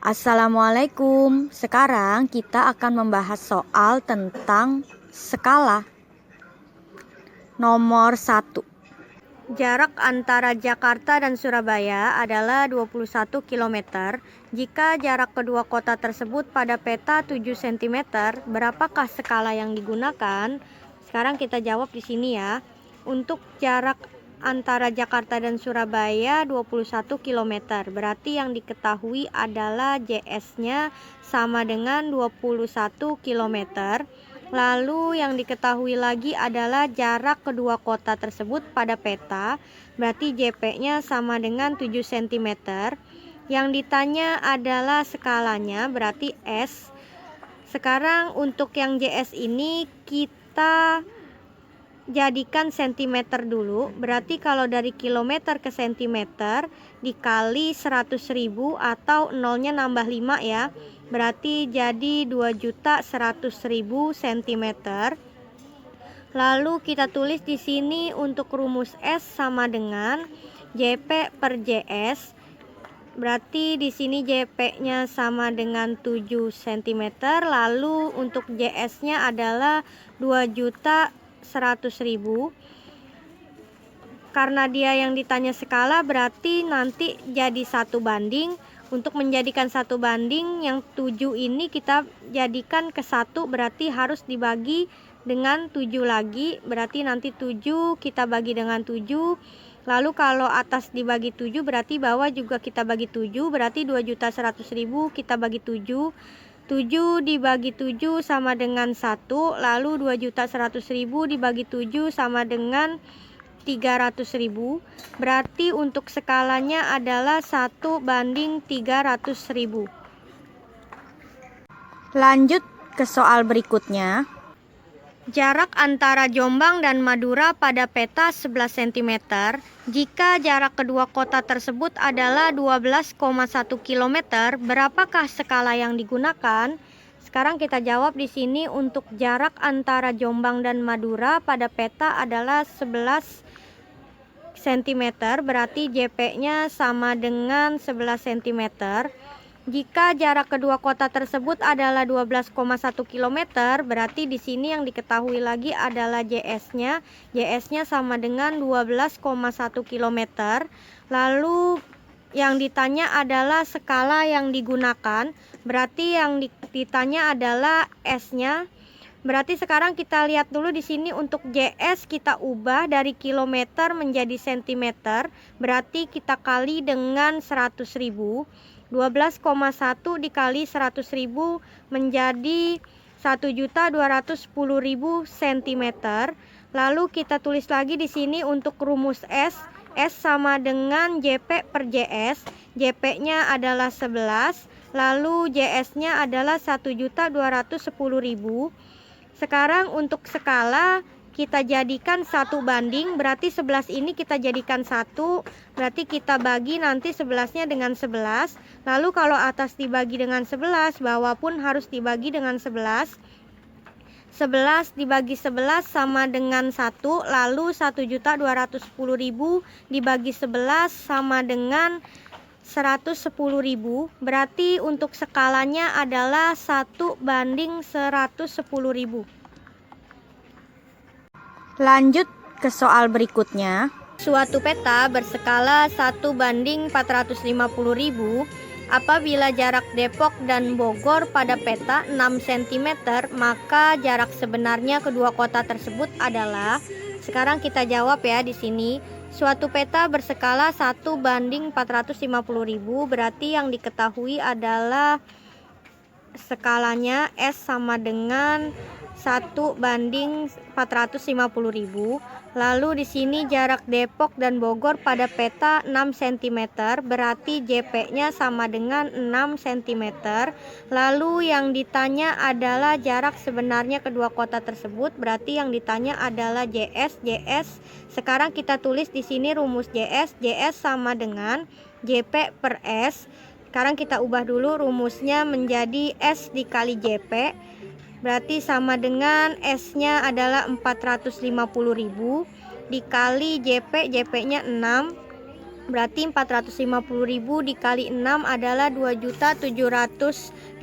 Assalamualaikum. Sekarang kita akan membahas soal tentang skala. Nomor 1. Jarak antara Jakarta dan Surabaya adalah 21 km. Jika jarak kedua kota tersebut pada peta 7 cm, berapakah skala yang digunakan? Sekarang kita jawab di sini ya. Untuk jarak antara Jakarta dan Surabaya 21 km. Berarti yang diketahui adalah JS-nya sama dengan 21 km. Lalu yang diketahui lagi adalah jarak kedua kota tersebut pada peta. Berarti JP-nya sama dengan 7 cm. Yang ditanya adalah skalanya, berarti S. Sekarang untuk yang JS ini kita jadikan sentimeter dulu. Berarti kalau dari kilometer ke sentimeter dikali 100.000 atau nolnya nambah 5 ya. Berarti jadi 2.100.000 cm. Lalu kita tulis di sini untuk rumus S sama dengan JP per JS. Berarti di sini JP-nya sama dengan 7 cm. Lalu untuk JS-nya adalah 2.100.000. Karena dia yang ditanya skala, berarti nanti jadi 1 banding. Untuk menjadikan 1 banding, yang 7 ini kita jadikan ke 1, berarti harus dibagi dengan 7 lagi. Berarti nanti 7 kita bagi dengan 7. Lalu kalau atas dibagi 7, berarti bawah juga kita bagi 7. Berarti 2.100.000 kita bagi 7. 7 dibagi 7 sama dengan 1. Lalu 2.100.000 dibagi 7 sama dengan 300.000. Berarti untuk skalanya adalah 1 banding 300.000. Lanjut ke soal berikutnya. Jarak antara Jombang dan Madura pada peta 11 cm. Jika jarak kedua kota tersebut adalah 12,1 km, berapakah skala yang digunakan? Sekarang kita jawab di sini. Untuk jarak antara Jombang dan Madura pada peta adalah 11 cm, berarti JP-nya sama dengan 11 cm. Jika jarak kedua kota tersebut adalah 12,1 km, berarti di sini yang diketahui lagi adalah JS-nya. JS-nya sama dengan 12,1 km. Lalu yang ditanya adalah skala yang digunakan. Berarti yang ditanya adalah S-nya. Berarti sekarang kita lihat dulu di sini untuk JS kita ubah dari kilometer menjadi sentimeter. Berarti kita kali dengan 100.000. 12,1 dikali 100.000 menjadi 1.210.000 cm. Lalu kita tulis lagi di sini untuk rumus S. S sama dengan JP per JS. JP-nya adalah 11. Lalu JS-nya adalah 1.210.000. Sekarang untuk skala kita jadikan 1 banding, berarti 11 ini kita jadikan 1, berarti kita bagi nanti 11-nya dengan 11. Lalu kalau atas dibagi dengan 11, bawah pun harus dibagi dengan 11. 11 dibagi 11 sama dengan 1, lalu 1.210.000 dibagi 11 sama dengan 110.000. Berarti untuk skalanya adalah 1 banding 110.000. Lanjut ke soal berikutnya. Suatu peta berskala 1 banding 450.000 apabila jarak Depok dan Bogor pada peta 6 cm, maka jarak sebenarnya kedua kota tersebut adalah. Sekarang kita jawab ya di sini. Suatu peta berskala 1 banding 450.000, berarti yang diketahui adalah skalanya S sama dengan 1 banding 450.000. Lalu di sini jarak Depok dan Bogor pada peta 6 cm, berarti JP-nya sama dengan 6 cm. Lalu yang ditanya adalah jarak sebenarnya kedua kota tersebut, berarti yang ditanya adalah JS. JS sekarang kita tulis di sini rumus JS. JS sama dengan JP per S. Sekarang kita ubah dulu rumusnya menjadi S dikali JP. Berarti sama dengan S-nya adalah 450.000 dikali JP, JP-nya 6. berarti 450.000 dikali 6 adalah 2.700.000.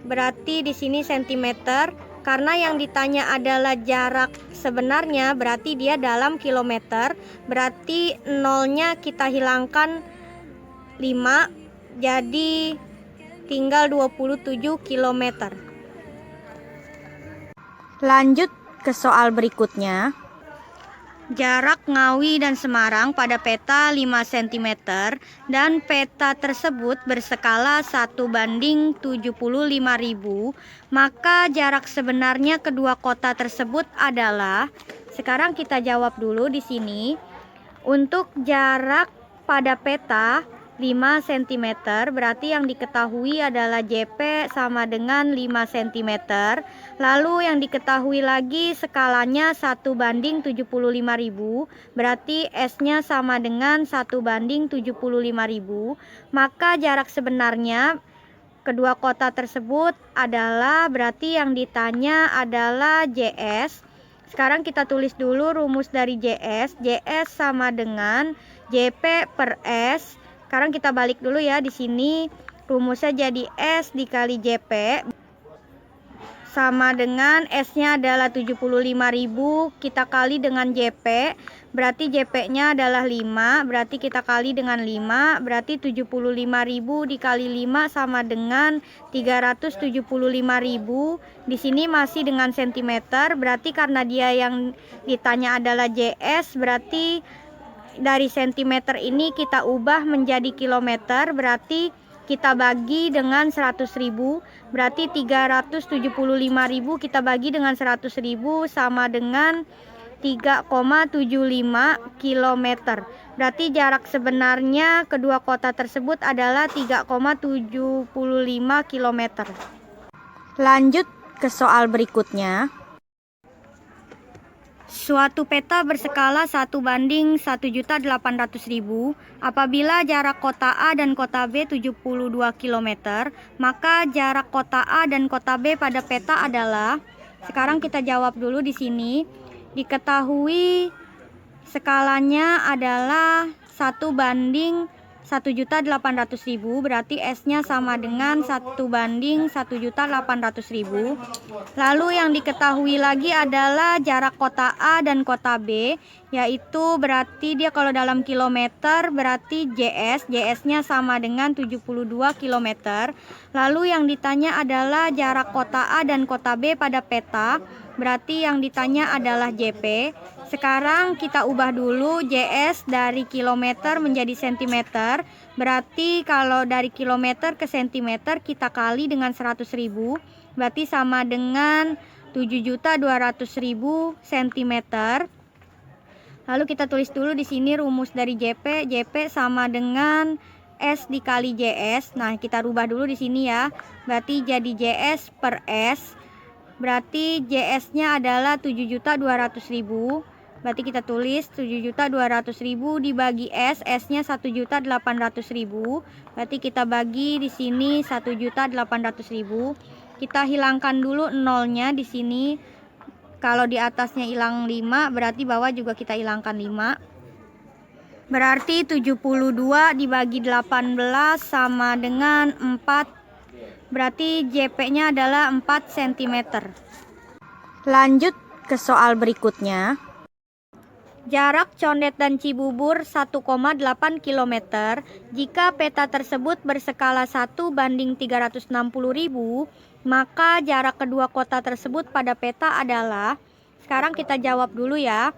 Berarti di sini sentimeter. Karena yang ditanya adalah jarak sebenarnya, berarti dia dalam kilometer. Berarti nolnya kita hilangkan 5, jadi tinggal 27 km. Lanjut ke soal berikutnya. Jarak Ngawi dan Semarang pada peta 5 cm dan peta tersebut berskala 1:75.000, maka jarak sebenarnya kedua kota tersebut adalah, sekarang kita jawab dulu di sini. Untuk jarak pada peta 5 cm, berarti yang diketahui adalah JP sama dengan 5 cm. Lalu yang diketahui lagi skalanya 1:75.000, berarti S-nya sama dengan 1:75.000. Maka jarak sebenarnya kedua kota tersebut adalah, berarti yang ditanya adalah JS. Sekarang kita tulis dulu rumus dari JS. JS sama dengan JP per S. Sekarang kita balik dulu ya, di sini rumusnya jadi S dikali JP sama dengan S-nya adalah 75.000, kita kali dengan JP, berarti JP-nya adalah 5, berarti kita kali dengan 5, berarti 75.000 dikali 5 sama dengan 375.000. Di sini masih dengan sentimeter, berarti karena dia yang ditanya adalah JS, berarti dari sentimeter ini kita ubah menjadi kilometer, berarti kita bagi dengan 100.000, berarti 375.000 kita bagi dengan 100.000 sama dengan 3,75 km. Berarti jarak sebenarnya kedua kota tersebut adalah 3,75 km. Lanjut ke soal berikutnya. Suatu peta berskala 1:1.800.000 apabila jarak kota A dan kota B 72 km, maka jarak kota A dan kota B pada peta adalah, sekarang kita jawab dulu di sini. Diketahui skalanya adalah 1:1.800.000, berarti S-nya sama dengan 1:1.800.000. Lalu yang diketahui lagi adalah jarak kota A dan kota B, yaitu berarti dia kalau dalam kilometer berarti JS-nya sama dengan 72 km. Lalu yang ditanya adalah jarak kota A dan kota B pada peta, berarti yang ditanya adalah JP. Sekarang kita ubah dulu JS dari kilometer menjadi sentimeter. Berarti kalau dari kilometer ke sentimeter kita kali dengan 100.000, berarti sama dengan 7.200.000 cm. Lalu kita tulis dulu di sini rumus dari JP. JP sama dengan S dikali JS. Nah, kita rubah dulu di sini ya. Berarti jadi JS per S. Berarti JS-nya adalah 7.200.000. Berarti kita tulis 7.200.000 dibagi S, S-nya 1.800.000. Berarti kita bagi di sini 1.800.000. Kita hilangkan dulu nolnya di sini. Kalau di atasnya hilang 5, berarti bawah juga kita hilangkan 5. Berarti 72 dibagi 18 sama dengan 4. Berarti JP-nya adalah 4 cm. Lanjut ke soal berikutnya. Jarak Condet dan Cibubur 1,8 km. Jika peta tersebut berskala 1:360.000, maka jarak kedua kota tersebut pada peta adalah, sekarang kita jawab dulu ya.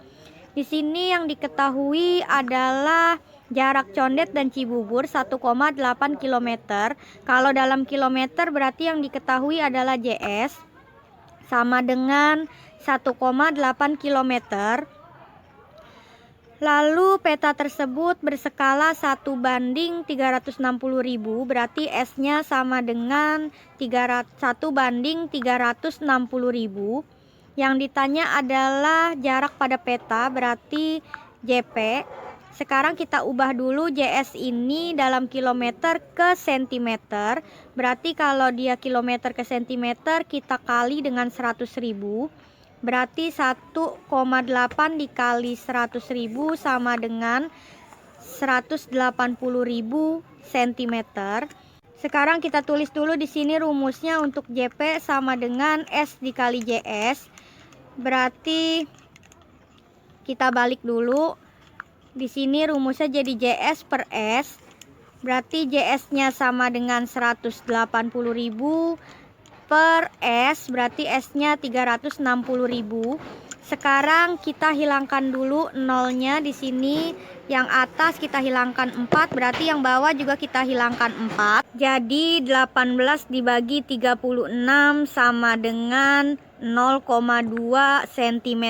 Di sini yang diketahui adalah jarak Condet dan Cibubur 1,8 km. Kalau dalam kilometer berarti yang diketahui adalah JS sama dengan 1,8 km. Lalu peta tersebut berskala 1:360.000, berarti S-nya sama dengan 1:360.000. Yang ditanya adalah jarak pada peta, berarti JP. Sekarang kita ubah dulu JS ini dalam kilometer ke sentimeter. Berarti kalau dia kilometer ke sentimeter kita kali dengan 100.000. Berarti 1,8 dikali 100.000 sama dengan 180.000 cm. Sekarang kita tulis dulu di sini rumusnya untuk JP sama dengan S dikali JS. Berarti kita balik dulu. Di sini rumusnya jadi JS per S. Berarti JS-nya sama dengan 180.000 per S, berarti S-nya 360.000. Sekarang kita hilangkan dulu nolnya di sini. Yang atas kita hilangkan 4, berarti yang bawah juga kita hilangkan 4. Jadi 18 dibagi 36 sama dengan 0,2 cm.